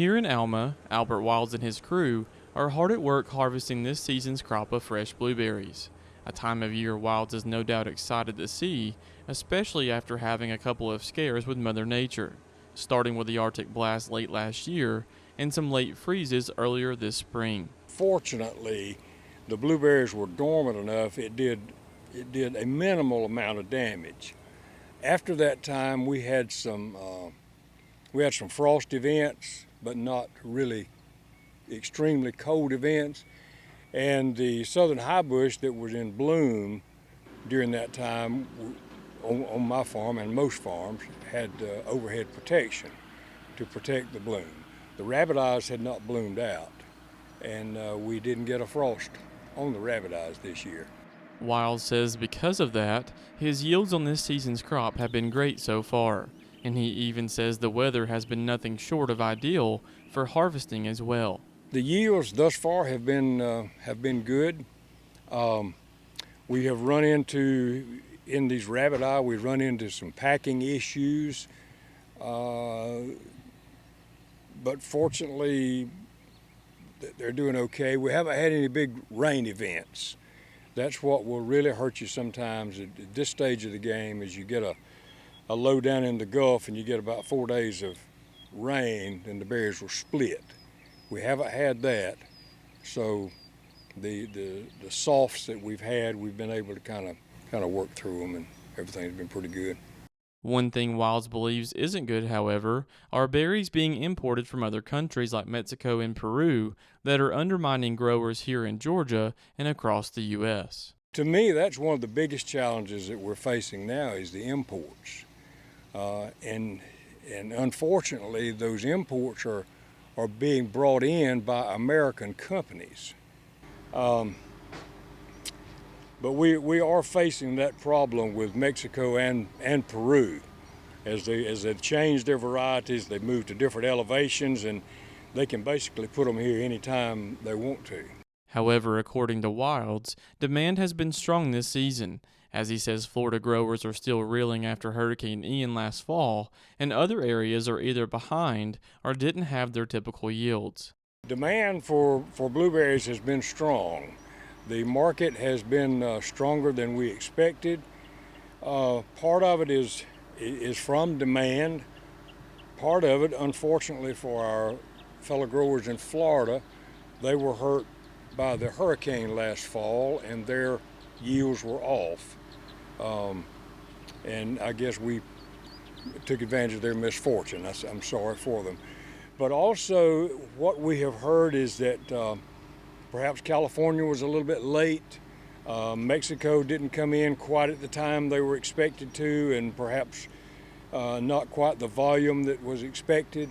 Here in Alma, Albert Wilds and his crew are hard at work harvesting this season's crop of fresh blueberries, a time of year Wilds is no doubt excited to see, especially after having a couple of scares with Mother Nature, starting with the Arctic blast late last year and some late freezes earlier this spring. Fortunately, the blueberries were dormant enough, it did a minimal amount of damage. After that time, we had some frost events, but not really extremely cold events. And the southern highbush that was in bloom during that time on my farm and most farms had overhead protection to protect the bloom. The rabbit eyes had not bloomed out, and we didn't get a frost on the rabbit eyes this year. Wilds says because of that, his yields on this season's crop have been great so far, and he even says the weather has been nothing short of ideal for harvesting as well. The yields thus far have been good. We have run into, in these rabbit eye, we've run into some packing issues, but fortunately they're doing okay. We haven't had any big rain events. That's what will really hurt you sometimes at this stage of the game, is you get a low down in the Gulf and you get about 4 days of rain and the berries will split. We haven't had that, so the softs that we've had, we've been able to kind of work through them, and everything's been pretty good. One thing Wilds believes isn't good, however, are berries being imported from other countries like Mexico and Peru that are undermining growers here in Georgia and across the U.S. To me, that's one of the biggest challenges that we're facing now is the imports. And unfortunately, those imports are being brought in by American companies. But we are facing that problem with Mexico and Peru. As they've changed their varieties, they've moved to different elevations, and they can basically put them here anytime they want to. However, according to Wilds, demand has been strong this season, as he says Florida growers are still reeling after Hurricane Ian last fall, and other areas are either behind or didn't have their typical yields. Demand for blueberries has been strong. The market has been stronger than we expected. Part of it is from demand. Part of it, unfortunately for our fellow growers in Florida, they were hurt by the hurricane last fall and their yields were off. And I guess we took advantage of their misfortune. I'm sorry for them. But also what we have heard is that perhaps California was a little bit late. Mexico didn't come in quite at the time they were expected to, and perhaps not quite the volume that was expected.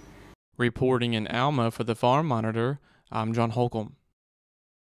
Reporting in Alma for the Farm Monitor, I'm John Holcomb.